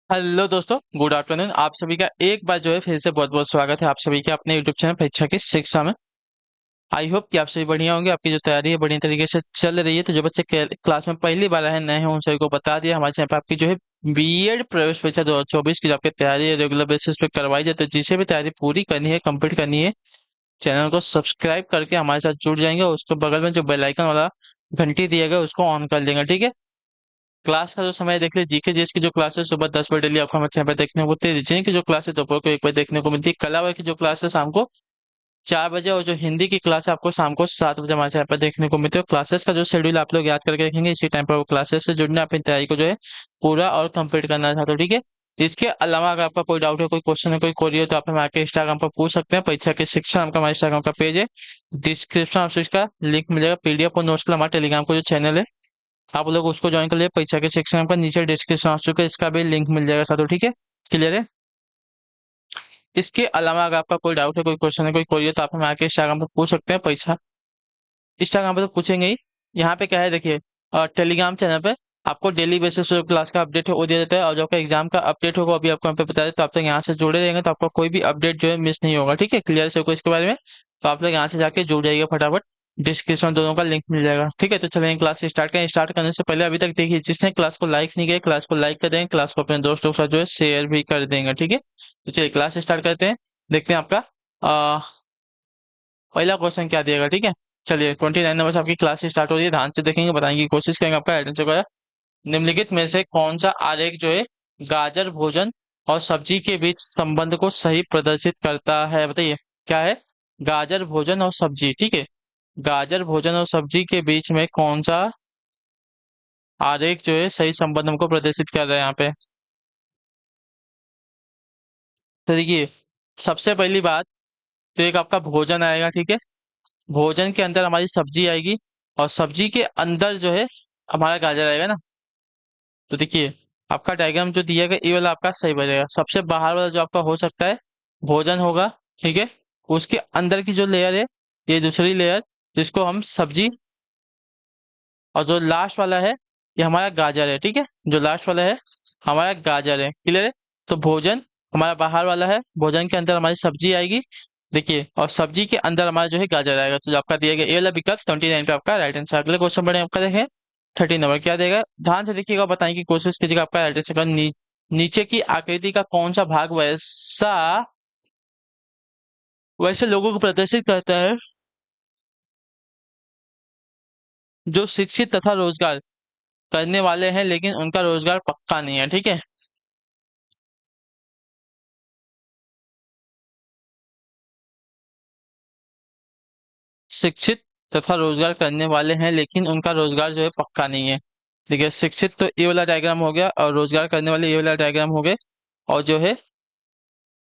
Hello दोस्तों, good afternoon. आप सभी का एक बार जो है फिर से बहुत बहुत स्वागत है आप सभी के अपने यूट्यूब चैनल परीक्षा की शिक्षा में। आई होप कि आप सभी बढ़िया होंगे, आपकी जो तैयारी है बढ़िया तरीके से चल रही है। तो जो बच्चे क्लास में पहली बार आए हैं, नए हैं, उन सभी को बता दिया हमारे चैनल पर आपकी जो है बीएड प्रवेश परीक्षा 2024 की जो आपकी तैयारी है रेगुलर बेसिस पे करवाई जाती है। जिसे भी तैयारी पूरी करनी है, कंप्लीट करनी है, चैनल को सब्सक्राइब करके हमारे साथ जुड़ जाएंगे और उसके बगल में जो बेल आइकन वाला घंटी दिया गया उसको ऑन कर लेंगे, ठीक है। क्लास का जो समय देख लीजिए, जीके जीएस की जो क्लास है सुबह 10 बजे डेली आपको हमारे चैनल पर देखने को मिलती है। रीजनिंग की जो क्लास है दोपहर को 1 बजे देखने को मिलती है। कला वर्ग की जो क्लास है शाम को 4 बजे, और जो हिंदी की क्लास है आपको शाम को 7 बजे हमारे चैनल पर देखने को मिलती है। क्लासेस का जो शेड्यूल आप लोग याद करके रखेंगे, इसी टाइम पर वो क्लासेस से जुड़ना, अपनी तैयारी को जो है पूरा और कंप्लीट करना चाहते हो, ठीक है। इसके अलावा अगर आपका कोई डाउट है, कोई क्वेश्चन है, कोई क्वेरी हो, तो आप हमें आके इंस्टाग्राम पर पूछ सकते हैं। परीक्षा के शिक्षा नाम का हमारे इंस्टाग्राम का पेज है, डिस्क्रिप्शन आपसे इसका लिंक मिलेगा। पीडीएफ और नोट्स के लिए हमारा टेलीग्राम का जो चैनल है, आप लोग उसको ज्वाइन कर लिए। परीक्षा के सेक्शन का नीचे डिस्क्रिप्शन ऑप्शन का इसका भी लिंक मिल जाएगा साथों, ठीक है। क्लियर है। इसके अलावा अगर आपका कोई डाउट है, कोई क्वेश्चन है, कोई क्वेरी है, तो आप हमें आके इंस्टाग्राम पर पूछ सकते हैं। परीक्षा इंस्टाग्राम पर तो पूछेंगे ही। यहाँ पे क्या है देखिए, टेलीग्राम चैनल पे आपको डेली बेसिस पे क्लास का अपडेट है वो दिया जाता है, और जो आपका एग्जाम का अपडेट होगा अभी आपको यहाँ पे बता दें। तो आप लोग यहाँ से जुड़े रहेंगे तो आपका कोई भी अपडेट जो है मिस नहीं होगा, ठीक है। क्लियर से होगा इसके बारे में, तो आप लोग यहाँ से जाके जुड़ जाइएगा फटाफट। डिस्क्रिप्शन दोनों का लिंक मिल जाएगा, ठीक है। तो चलेंगे क्लास स्टार्ट करें। स्टार्ट करने से पहले अभी तक देखिए, जिसने क्लास को लाइक नहीं किया, क्लास को लाइक कर देंगे, क्लास को अपने दोस्तों के साथ जो है शेयर भी कर देंगे, ठीक है। तो चलिए क्लास स्टार्ट करते हैं। देखते हैं आपका पहला क्वेश्चन क्या दिएगा, ठीक है। चलिए 29 नंबर से आपकी क्लास स्टार्ट हो रही है, ध्यान से देखेंगे, बताने की कोशिश करेंगे आपका एटेंशन को। निम्नलिखित में से कौन सा आरेख जो है गाजर भोजन और सब्जी के बीच संबंध को सही प्रदर्शित करता है, बताइए क्या है। गाजर भोजन और सब्जी, ठीक है। गाजर भोजन और सब्जी के बीच में कौन सा आरेख जो है सही संबंध हमको प्रदर्शित कर रहा है यहाँ पे। तो देखिए, सबसे पहली बात तो एक आपका भोजन आएगा, ठीक है। भोजन के अंदर हमारी सब्जी आएगी, और सब्जी के अंदर जो है हमारा गाजर आएगा ना। तो देखिए, आपका डायग्राम जो दिया गया ये वाला आपका सही बनेगा। सबसे बाहर वाला जो आपका हो सकता है भोजन होगा, ठीक है। उसके अंदर की जो लेयर है ये दूसरी लेयर, जिसको हम सब्जी, और जो लास्ट वाला है ये हमारा गाजर है, ठीक है। जो लास्ट वाला है हमारा गाजर है, क्लियर है। तो भोजन हमारा बाहर वाला है, भोजन के अंदर हमारी सब्जी आएगी, देखिए, और सब्जी के अंदर हमारा जो है गाजर आएगा। तो जो आपका दिया गया ए वाला विकल्प 29 पे आपका राइट आंसर। अगले क्वेश्चन बढ़े, आपका देखें 30 नंबर क्या देगा, ध्यान से देखिएगा, बताने की कोशिश कीजिएगा। आपका राइट आंसर नीचे की आकृति का कौन सा भाग वैसा वैसे लोगों को प्रदर्शित करता है जो शिक्षित तथा रोजगार करने वाले हैं लेकिन उनका रोजगार पक्का नहीं है, ठीक है। शिक्षित तथा रोजगार करने वाले हैं लेकिन उनका रोजगार जो है पक्का नहीं है। देखिए, शिक्षित तो ये वाला डायग्राम हो गया, और रोजगार करने वाले ये वाला डायग्राम हो गए, और जो है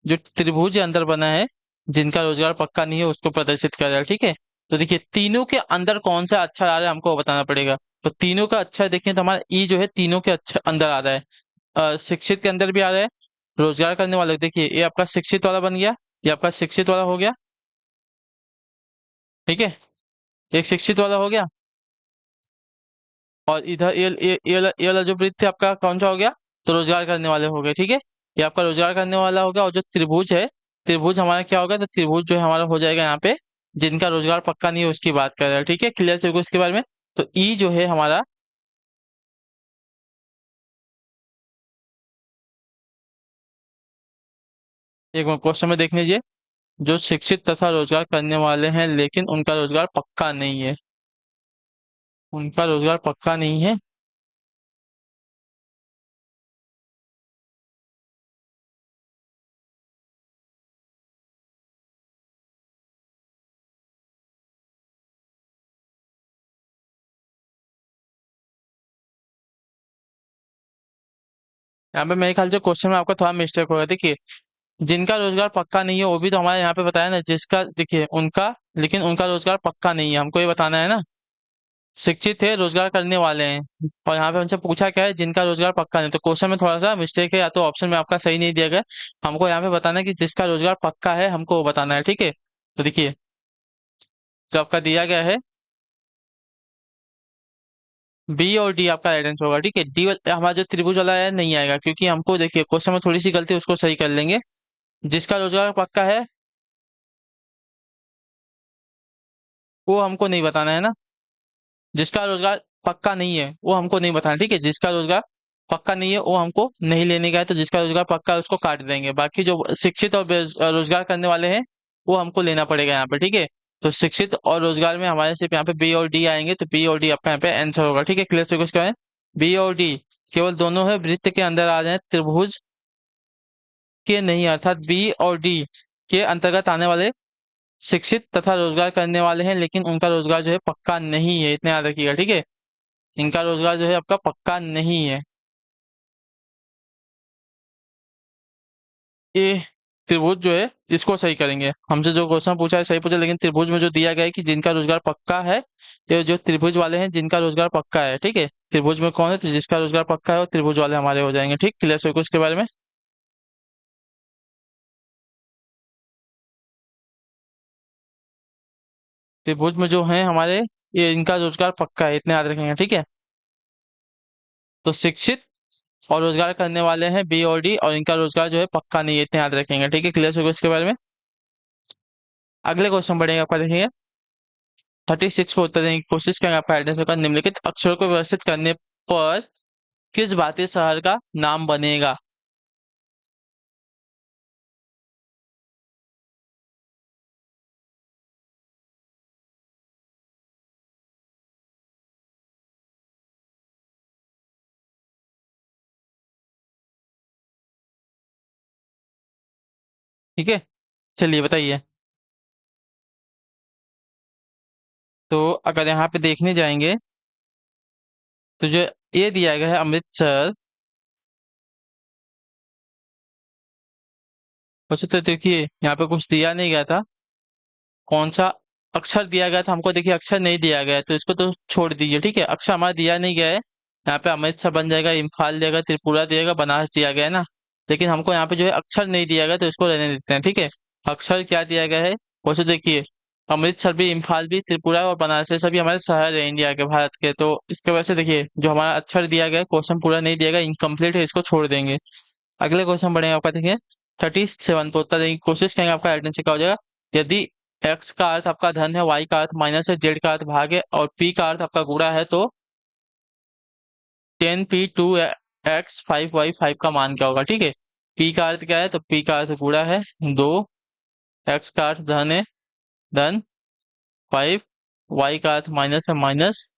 जो त्रिभुज अंदर बना है जिनका रोजगार पक्का नहीं है उसको प्रदर्शित कर रहा है, ठीक है। तो देखिए, तीनों के अंदर कौन सा अक्षर आ रहा है हमको बताना पड़ेगा। तो तीनों का अक्षर देखिए, तो हमारा ई जो है तीनों के अक्षर अंदर आ रहा है। शिक्षित के अंदर भी आ रहा है, रोजगार करने वाले देखिए ये आपका शिक्षित वाला बन गया, ये आपका शिक्षित वाला हो गया, ठीक है। एक शिक्षित वाला हो गया, और इधर ये वाला जो वृत्त है आपका कौन सा हो गया, तो रोजगार करने वाले हो गए, ठीक है। ये आपका रोजगार करने वाला होगा, और जो त्रिभुज है, त्रिभुज हमारा क्या होगा, तो त्रिभुज जो है हमारा हो जाएगा यहाँ पे जिनका रोजगार पक्का नहीं है उसकी बात कर रहा है, ठीक है। क्लियर से होगा इसके बारे में। तो ई जो है हमारा, एक क्वेश्चन में देख लीजिए, जो शिक्षित तथा रोजगार करने वाले हैं लेकिन उनका रोजगार पक्का नहीं है, उनका रोजगार पक्का नहीं है। यहाँ पे मेरे ख्याल से क्वेश्चन में आपका थोड़ा मिस्टेक होगा। देखिए, जिनका रोजगार पक्का नहीं है वो भी तो हमारे यहाँ पे बताया ना, जिसका देखिए उनका, लेकिन उनका रोजगार पक्का नहीं है, हमको ये बताना है ना। शिक्षित है, रोजगार करने वाले हैं, और यहाँ पे हमसे पूछा क्या है, जिनका रोजगार पक्का नहीं। तो क्वेश्चन में थोड़ा सा मिस्टेक है, या तो ऑप्शन में आपका सही नहीं दिया गया। हमको यहाँ पे बताना है कि जिसका रोजगार पक्का है हमको वो बताना है, ठीक है। तो देखिए, जो आपका दिया गया है बी और डी आपका राइट आंसर होगा। ठीक है, डी हमारा जो त्रिभुज वाला है नहीं आएगा, क्योंकि हमको देखिए क्वेश्चन में थोड़ी सी गलती है, उसको सही कर लेंगे। जिसका रोजगार पक्का है वो हमको नहीं बताना है ना। जिसका रोजगार पक्का नहीं है वो हमको नहीं बताना। ठीक है, जिसका रोजगार पक्का नहीं है वो हमको नहीं लेने का है, तो जिसका रोजगार पक्का है उसको काट देंगे। बाकी जो शिक्षित और रोजगार करने वाले हैं वो हमको लेना पड़ेगा यहाँ पे। ठीक है, तो शिक्षित और रोजगार में हमारे सिर्फ यहाँ पे बी और डी आएंगे, तो बी और डी आपका यहाँ पे आंसर होगा। ठीक है, क्लियर से क्वेश्चन है। बी और डी केवल दोनों है वृत्त के अंदर आ जाए, त्रिभुज के नहीं, अर्थात बी और डी के अंतर्गत आने वाले शिक्षित तथा रोजगार करने वाले हैं, लेकिन उनका रोजगार जो है पक्का नहीं है, इतने याद रखिएगा। ठीक है, इनका रोजगार जो है आपका पक्का नहीं है। ये त्रिभुज जो है इसको सही करेंगे। हमसे जो क्वेश्चन पूछा है सही पूछा, लेकिन त्रिभुज में जो दिया गया है कि जिनका रोजगार पक्का है, ये जो त्रिभुज वाले हैं जिनका रोजगार पक्का है। ठीक है, त्रिभुज में कौन है, तो जिसका रोजगार पक्का है वो त्रिभुज वाले हमारे हो जाएंगे। ठीक, क्लियर है उसके बारे में। त्रिभुज में जो है हमारे, ये इनका रोजगार पक्का है, इतने याद रखेंगे। ठीक है, तो शिक्षित और रोजगार करने वाले हैं बी और डी, और इनका रोजगार जो है पक्का नहीं है, इतने याद रखेंगे। ठीक है, क्लियर होगा इसके बारे में। अगले क्वेश्चन बढ़ेगा आपका, देखिए 36 को उत्तर देने की कोशिश करेंगे। आपका एड्रेस होगा, निम्नलिखित अक्षरों को व्यवस्थित करने पर किस भारतीय शहर का नाम बनेगा। ठीक है, चलिए बताइए। तो अगर यहाँ पे देखने जाएंगे तो जो ये दिया गया है अमृतसर, वैसे तो देखिए यहाँ पे कुछ दिया नहीं गया था। कौन सा अक्षर दिया गया था हमको, देखिए अक्षर नहीं दिया गया है, तो इसको तो छोड़ दीजिए। ठीक है, अक्षर हमारा दिया नहीं गया है। यहाँ पे अमृतसर बन जाएगा, इम्फाल दिएगा, त्रिपुरा दिएगा, बनारस दिया गया है ना। लेकिन हमको यहाँ पे जो है अक्षर नहीं दिया गया, तो इसको रहने देते हैं। ठीक है, अक्षर क्या दिया गया है, वो तो देखिए अमृतसर भी, इम्फाल भी, त्रिपुरा और बनारस, ये सभी हमारे शहर है इंडिया के, भारत के। तो इसके वजह से देखिए जो हमारा अक्षर दिया गया है क्वेश्चन पूरा नहीं दिया गया, इनकम्प्लीट है, इसको छोड़ देंगे। अगले क्वेश्चन बढ़ेगा आपका, देखिए 37 तो उत्तर देने की कोशिश करेंगे। आपका एडेंसी क्या हो जाएगा, यदि एक्स का अर्थ आपका धन है, वाई का अर्थ माइनस है, जेड का अर्थ भाग है, और पी का अर्थ आपका गुणा है, तो 10p2x5y5 का मान क्या होगा। ठीक है, पी का अर्थ क्या है, तो पी का अर्थ गुणा है 2, एक्स का अर्थ धन है, धन 5, वाई का अर्थ माइनस है, माइनस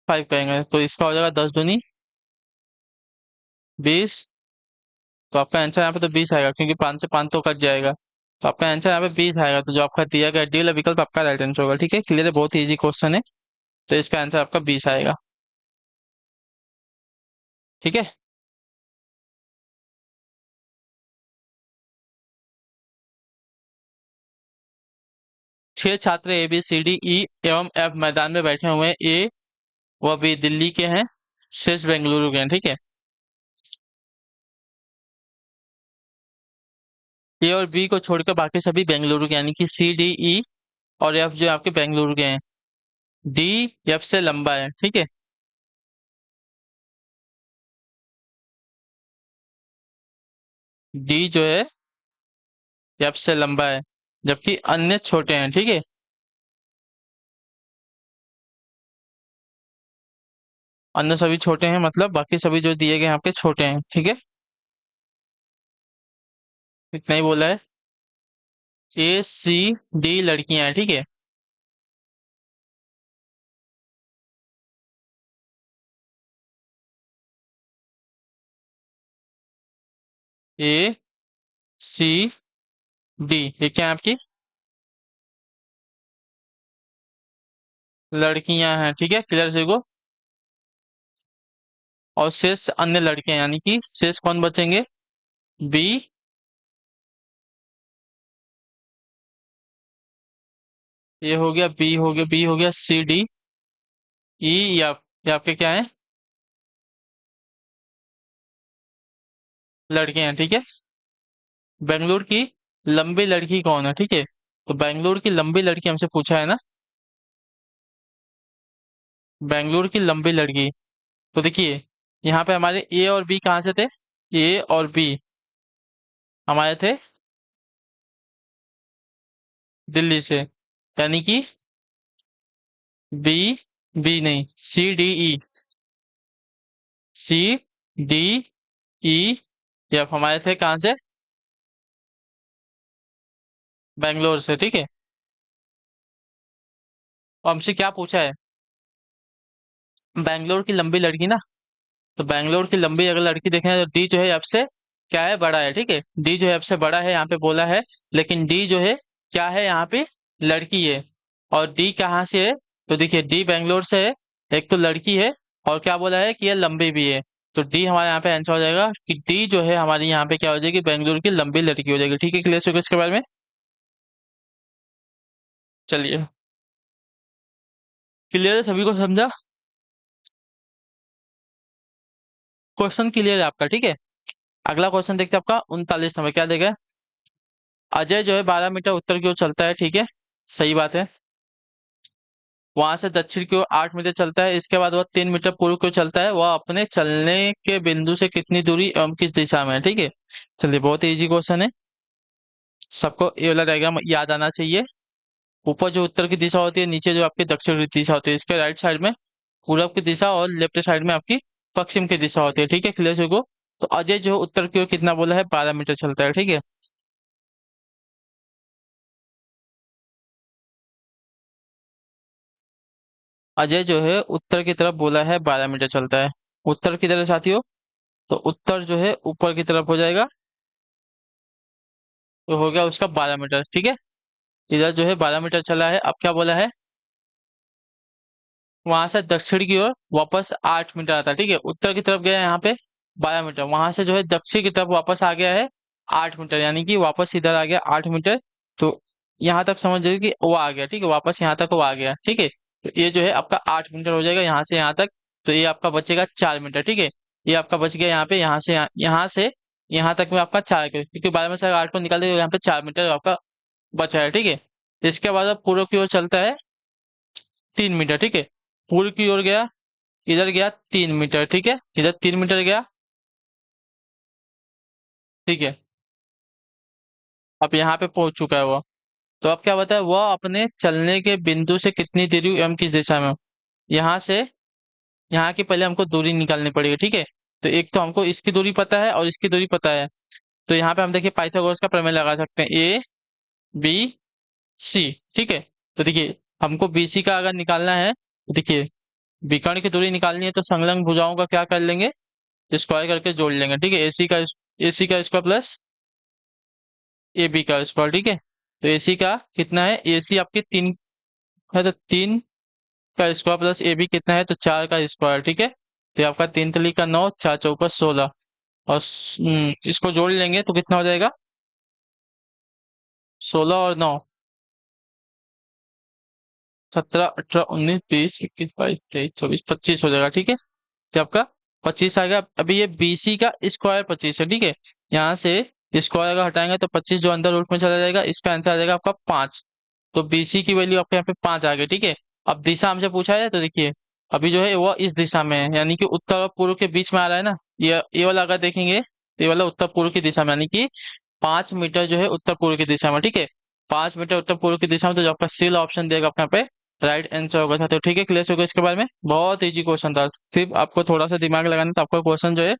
5 कहेंगे, तो इसका हो जाएगा 10 दूनी 20। तो आपका आंसर यहाँ पे तो 20 आएगा, क्योंकि 5 से 5 तो कट जाएगा। तो आपका आंसर यहाँ पे 20 आएगा, तो जो आपका दिया गया डी वाला विकल्प आपका राइट आंसर होगा। ठीक है, क्लियर है, बहुत इजी क्वेश्चन है। तो इसका आंसर आपका 20 आएगा। ठीक है, 6 छात्र ए बी सी डी ई एवं एफ मैदान में बैठे हुए हैं। ए व बी दिल्ली के हैं, शेष बेंगलुरु के हैं। ठीक है, ए और बी को छोड़कर बाकी सभी बेंगलुरु के, यानी कि सी डी ई और एफ जो आपके बेंगलुरु के हैं। डी एफ से लंबा है। ठीक है, डी जो है एफ से लंबा है, जबकि अन्य छोटे हैं। ठीक है, अन्य सभी छोटे हैं, मतलब बाकी सभी जो दिए गए हैं आपके छोटे हैं। ठीक है, इतना ही बोला है। ए सी डी लड़कियां हैं। ठीक है, ए सी डी ये क्या है आपकी, लड़कियां हैं। ठीक है, क्लियर से को, और शेष अन्य लड़के हैं, यानी कि शेष कौन बचेंगे, बी, ये हो गया, बी हो गया, बी हो गया, सी डी ई, या ये आपके क्या है, लड़के हैं। ठीक है, बेंगलुरु की लंबी लड़की कौन है। ठीक है, तो बेंगलुरु की लंबी लड़की हमसे पूछा है ना, बेंगलुरु की लंबी लड़की। तो देखिए, यहाँ पे हमारे ए और बी कहाँ से थे? ए और बी हमारे थे दिल्ली से, यानी कि बी, बी नहीं, C D E, C D E F हमारे थे कहाँ से? बेंगलोर से, ठीक है। और हमसे क्या पूछा है? बेंगलोर की लंबी लड़की ना, तो बेंगलोर की लंबी अगर लड़की देखें तो डी जो है एफ से क्या है, बड़ा है, ठीक है। डी जो है एफ से बड़ा है यहाँ पे बोला है, लेकिन डी जो है क्या है यहाँ पे, लड़की है। और डी कहाँ से है? तो देखिए डी बेंगलोर से है, एक तो लड़की है, और क्या बोला है कि ये लंबी भी है। तो डी हमारे यहाँ पे आंसर हो जाएगा कि डी जो है हमारी यहाँ पे क्या हो जाएगी, बेंगलोर की लंबी लड़की हो जाएगी, ठीक है। क्लियर हो इसके बारे में? चलिए, क्लियर है, सभी को समझा? क्वेश्चन क्लियर है आपका, ठीक है। अगला क्वेश्चन देखते हैं आपका 39 नंबर, क्या देगा? अजय जो है 12 मीटर उत्तर की ओर चलता है, ठीक है, सही बात है। वहां से दक्षिण की ओर 8 मीटर चलता है, इसके बाद वह 3 मीटर पूर्व की ओर चलता है, वह अपने चलने के बिंदु से कितनी दूरी एवं किस दिशा में है, ठीक है। चलिए, बहुत इजी क्वेश्चन है, सबको ये वाला डायग्राम याद आना चाहिए। ऊपर जो उत्तर की दिशा होती है, नीचे जो आपकी दक्षिण की दिशा होती है, इसके राइट साइड में पूरब की दिशा और लेफ्ट साइड में आपकी पश्चिम की दिशा होती है, ठीक है। क्लियर को, तो अजय जो है उत्तर की ओर कितना बोला है, 12 मीटर चलता है, ठीक है। अजय जो है उत्तर की तरफ बोला है 12 मीटर चलता है। उत्तर की तरफ साथियों, तो उत्तर जो है ऊपर की तरफ हो जाएगा, तो हो गया उसका 12 मीटर, ठीक है। इधर जो है 12 मीटर चला है, अब क्या बोला है, वहां से दक्षिण की ओर वापस 8 मीटर आता है, ठीक है। उत्तर की तरफ गया यहाँ पे 12 मीटर, वहां से जो है दक्षिण की तरफ वापस आ गया है 8 मीटर, यानी कि वापस इधर आ गया 8 मीटर। तो यहाँ तक समझ जाइए कि वो आ गया, ठीक है, वापस यहाँ तक वो आ गया, ठीक है। तो ये जो है आपका 8 मीटर हो जाएगा यहाँ से यहाँ तक। तो ये आपका बचेगा 4 मीटर, ठीक है। ये आपका बच गया यहाँ पे, यहाँ से यहाँ तक में आपका 4 क्योंकि 12 में से अगर 8 को निकाल देगा, यहाँ पे 4 मीटर आपका बचा है, ठीक है। इसके बाद अब पूर्व की ओर चलता है 3 मीटर, ठीक है। पूर्व की ओर गया, इधर गया 3 मीटर, ठीक है, इधर 3 मीटर गया, ठीक है। अब यहाँ पे पहुंच चुका है वो। तो अब क्या बताया, वह अपने चलने के बिंदु से कितनी दूरी एवं किस दिशा में हो? यहाँ से यहाँ की पहले हमको दूरी निकालनी पड़ेगी, ठीक है। तो एक तो हमको इसकी दूरी पता है और इसकी दूरी पता है। तो यहाँ पे हम देखिए पाइथागोरस का प्रमेय लगा सकते हैं, ए बी सी, ठीक है। तो देखिए हमको बी सी का अगर निकालना है, तो देखिए विकर्ण की दूरी निकालनी है, तो संलग्न भुजाओं का क्या कर लेंगे, स्क्वायर करके जोड़ लेंगे, ठीक है। ए सी का स्क्वायर प्लस ए बी का स्क्वायर, ठीक है। तो ए सी का कितना है, ए सी आपकी 3 है, तो 3 का स्क्वायर प्लस ए बी कितना है, तो 4 का स्क्वायर, ठीक है। तो ये आपका 3 तिली का 9, 4 चौका 16, और इसको जोड़ लेंगे तो कितना हो जाएगा, 16 और 9, 17, 18, 19, 20, 21, 22, 23, 24, 25 हो जाएगा, ठीक है। तो आपका 25 आएगा। अभी ये बीसी का स्क्वायर 25 है, ठीक है। यहाँ से स्क्वायर अगर हटाएंगे तो 25 जो अंदर रूट में चला जाएगा, इसका आंसर आ जाएगा आपका 5। तो बीसी की वैल्यू आपके यहाँ पे 5 आ गई, ठीक है। अब दिशा हमसे पूछा है, तो देखिए अभी जो है वो इस दिशा में है, यानी कि उत्तर और पूर्व के बीच में आ रहा है ना। ये वाला अगर देखेंगे, ये वाला उत्तर पूर्व की दिशा में, यानी कि 5 मीटर जो है उत्तर पूर्व की दिशा में, ठीक है। 5 मीटर उत्तर पूर्व की दिशा में, तो जो आपका सी ऑप्शन देगा आपके यहाँ पे राइट आंसर होगा था। तो ठीक है, क्लियर होगा इसके बारे में, बहुत इजी क्वेश्चन था, सिर्फ आपको थोड़ा सा दिमाग लगाना तो आपका क्वेश्चन जो है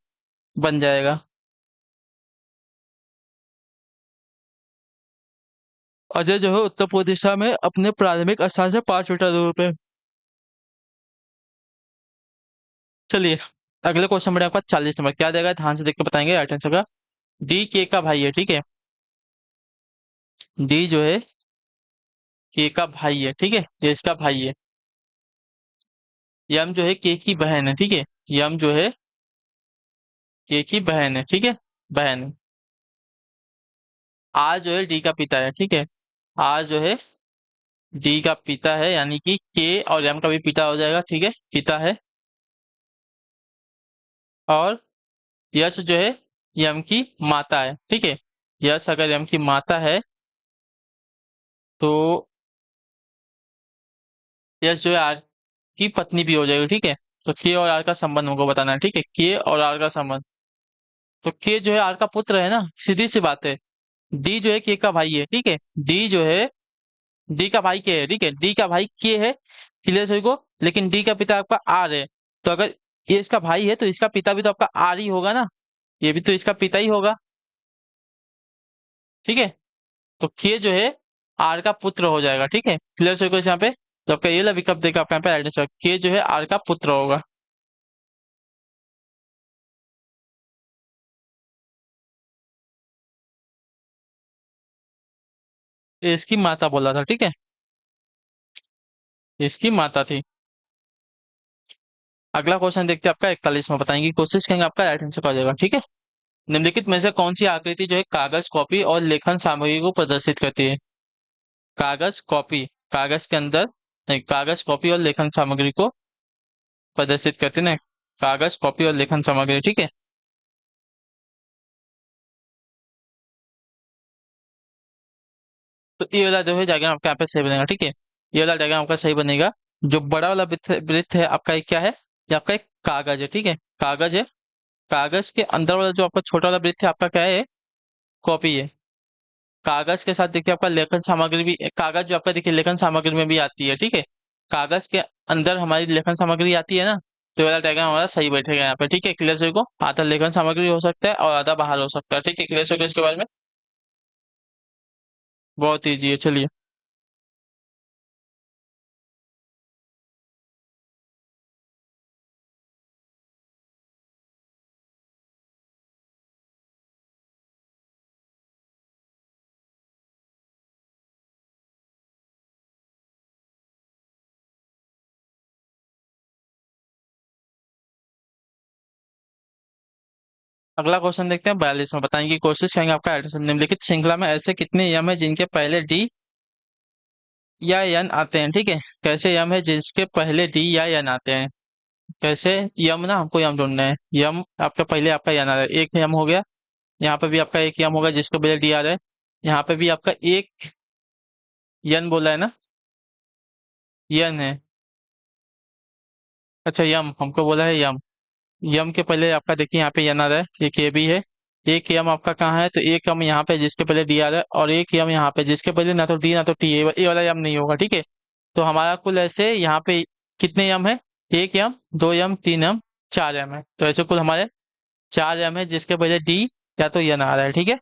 बन जाएगा। अजय जो है उत्तर पूर्व दिशा में अपने प्राथमिक स्थान से 5 मीटर दूर पे। चलिए, अगले क्वेश्चन में आपका 40 नंबर, क्या देगा ध्यान से देख के बताएंगे राइट आंसर का। डी के का भाई है, ठीक है। डी जो है के का भाई है, ठीक है, ये इसका भाई है। यम जो है के की बहन है, ठीक है। यम जो है के की बहन है, ठीक है, बहन है। आर जो है डी का पिता है, ठीक है। आर जो है डी का पिता है, यानी कि के और एम का भी पिता हो जाएगा, ठीक है, पिता है। और यश जो है यम की माता है, ठीक है। यश अगर यम की माता है, तो यश जो है आर की पत्नी भी हो जाएगी, ठीक है। तो के और आर का संबंध हमको बताना है, ठीक है, के और आर का संबंध। तो के जो है आर का पुत्र है ना, सीधी सी बात है। डी जो है के का भाई है, ठीक है। डी जो है डी का भाई के है, ठीक है, डी का भाई के है, क्लियर सभी को। लेकिन डी का पिता आपका आर है। तो अगर ये इसका भाई है तो इसका पिता भी तो आपका आर ही होगा ना, ये भी तो इसका पिता ही होगा, ठीक है। तो के जो है आर का पुत्र हो जाएगा, ठीक है, क्लियर सभी को यहाँ पे। तो आपका ये वाला विकल्प देखा आपका यहाँ पे आइडेंटिफाई, के जो है आर का पुत्र होगा। ये इसकी माता बोला था, ठीक है, इसकी माता थी। अगला क्वेश्चन देखते हैं आपका 41 में, बताएंगे कोशिश करेंगे आपका राइट आंसर हो जाएगा, ठीक है। निम्नलिखित में से कौन सी आकृति जो है कागज कॉपी और लेखन सामग्री को प्रदर्शित करती है। कागज कॉपी, कागज के अंदर, नहीं, कागज कॉपी और लेखन सामग्री को प्रदर्शित करती है ना, कागज कॉपी और लेखन सामग्री, ठीक है। तो ये वाला जो है डायग्राम आपका यहाँ पे सही बनेगा, ठीक है। ये वाला डायग्राम आपका सही बनेगा। जो बड़ा वाला वृत्त वृत्त है आपका, एक क्या है, ये आपका एक कागज है, ठीक है, कागज है। कागज के अंदर वाला जो आपका छोटा वाला वृत्त है आपका क्या है, कॉपी है। कागज के साथ देखिए आपका लेखन सामग्री भी, कागज जो आपका देखिए लेखन सामग्री में भी आती है, ठीक है। कागज के अंदर हमारी लेखन सामग्री आती है ना। तो ये वाला डायग्राम हमारा सही बैठेगा यहाँ पे, ठीक है, क्लियर सभी को। आधा लेखन सामग्री हो सकता है और आधा बाहर हो सकता है, ठीक है, क्लियर सभी को इसके बारे में। बहुत ईजी है, चलिए। अगला क्वेश्चन देखते हैं 42 में, बताएंगे की कोशिश करेंगे आपका एडिशन। निम्नलिखित श्रृंखला में ऐसे कितने यम है जिनके पहले डी या एन आते हैं, ठीक है। कैसे यम है जिसके पहले डी या एन आते हैं। कैसे यम ना, हमको यम ढूंढना है। यम आपका पहले आपका यन आ रहा है, एक यम हो गया। यहाँ पे भी आपका एक यम होगा जिसके पहले डी आ रहा है। यहाँ पे भी आपका एक यन बोला है ना, यन है। अच्छा, यम हमको बोला है यम। यम के पहले आपका देखिए यहाँ पे यन आ रहा है, एक ये भी है। एक यम आपका कहाँ है, तो एक यम यहाँ पे जिसके पहले डी आ रहा है, और एक यम यहाँ पे जिसके पहले ना तो डी ना तो टी, ये वाला यम नहीं होगा, ठीक है। तो हमारा कुल ऐसे यहाँ पे कितने यम है, एक यम, दो यम, तीन यम, चार यम है। तो ऐसे कुल हमारे चार यम है जिसके पहले डी या तो यन आ रहा है, ठीक है।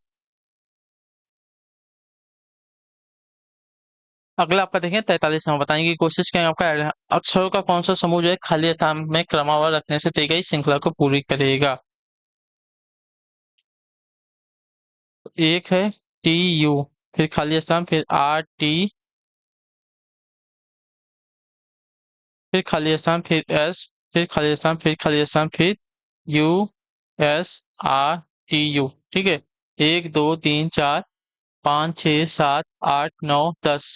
अगला आपका देखें 43 में, बताएंगे की कोशिश करेंगे आपका अक्षरों का कौन सा समूह जो है खाली स्थान में क्रमवार रखने से दी गई श्रृंखला को पूरी करेगा। एक है टी यू, फिर खाली स्थान, फिर आर टी, फिर खाली स्थान, फिर एस, फिर खाली स्थान, फिर खाली स्थान, फिर U S R T you, ठीक है। एक दो तीन चार पाँच छः सात आठ नौ 10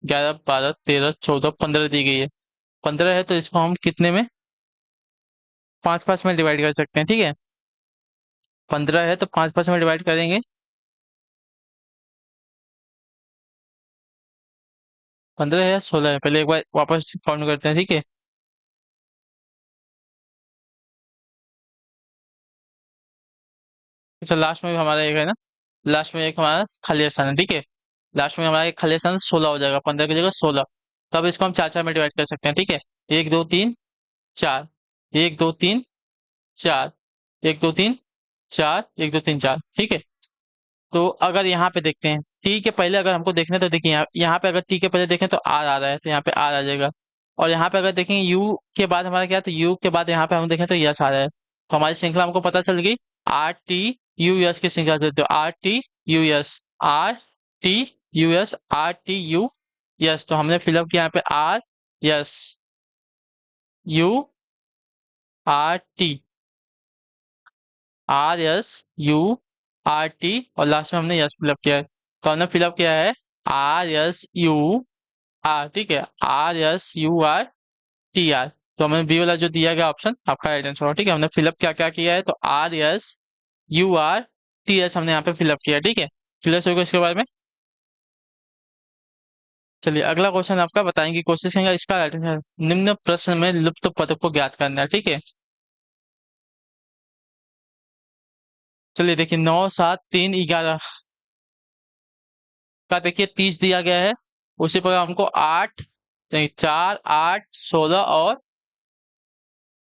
11 12 13 14 15 दी गई है। 15 है तो इसको हम कितने में, पाँच पाँच में डिवाइड कर सकते हैं, ठीक है। 15 है तो पाँच पाँच में डिवाइड करेंगे। 15 है या 16 है, पहले एक बार वापस काउंट करते हैं, ठीक है। अच्छा, लास्ट में भी हमारा एक है ना, लास्ट में एक हमारा खाली स्थान है, ठीक है। लास्ट में हमारा एक खाली स्थान 16 हो जाएगा, 15 की जगह 16। तब इसको हम चार चार में डिवाइड कर सकते हैं, ठीक है। एक दो तीन चार, एक दो तीन चार, एक दो तीन चार, एक दो तीन चार, ठीक है। तो अगर यहाँ पे देखते हैं टी के पहले अगर हमको देखना है तो देखिए यहाँ पे अगर टी के पहले देखें तो आर आ रहा है, तो यहाँ पे आर आ जाएगा। और यहाँ पे अगर देखेंगे यू के बाद हमारा क्या है, तो यू के बाद यहाँ पे हम देखें तो यस आ रहा है। तो हमारी श्रृंखला हमको पता चल गई, आर टी यू यस की श्रृंखला चलती है, R T U S, R T U S, R T U S. तो हमने फिलअप किया यहाँ पे R S U R T, R S U R T, और लास्ट में हमने यस फिलअप किया है। तो हमने फिलअप किया है आर एस यू आर, ठीक है, are S U R T are. तो हमें बी वाला जो दिया गया ऑप्शन आपका राइट आंसर होगा, ठीक है। हमने फिलअप क्या क्या किया है, तो are S U R T S हमने यहाँ पे फिलअप किया है, ठीक है। क्लियर हो गया इसके बारे में। चलिए अगला क्वेश्चन आपका बताएंगे, कोशिश करेंगे इसका राइट आंसर। निम्न प्रश्न में लुप्त पदों को ज्ञात करना है, ठीक है। चलिए देखिए, 9, 7, 3, 11 का देखिए 30 दिया गया है। उसी प्रकार हमको 8 नहीं 4, 8, 16 और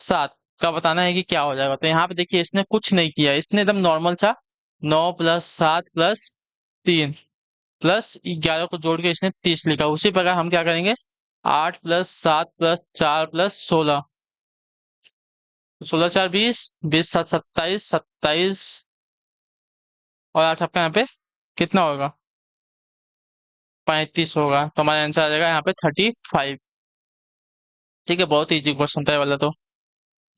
7 का बताना है कि क्या हो जाएगा। तो यहाँ पे देखिए इसने कुछ नहीं किया, इसने एकदम नॉर्मल सा 9 + 7 + 3 +11 को जोड़ के इसने 30 लिखा। उसी प्रकार हम क्या करेंगे, 8 + 7 + 4 + 16, 16 × 4 = 20, 20 × 7 = 27, 27 और 8 आपका यहाँ पे कितना होगा, 35 होगा। तो हमारा आंसर आ जाएगा यहाँ पे 35। ठीक है, बहुत इजी क्वेश्चन था ये वाला।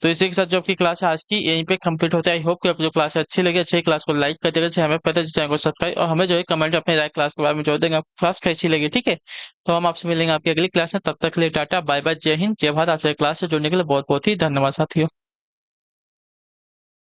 तो इसी के साथ जो आपकी क्लास है आज की यहीं पे कंप्लीट होता है। आई होप कि आपको जो क्लास है अच्छी लगी। अच्छी क्लास को लाइक कर देगा, चाहे हमें पता है चैनल को सब्सक्राइब, और हमें जो है कमेंट अपने राय क्लास के बारे में जोड़ देंगे, आपको क्लास कैसी लगी। ठीक है, तो हम आपसे मिलेंगे आपकी अगली क्लास में। तब तक के लिए टाटा बाय बाय, जय हिंद जय भारत। आपसे क्लास से जुड़ने के लिए बहुत बहुत ही धन्यवाद साथियों।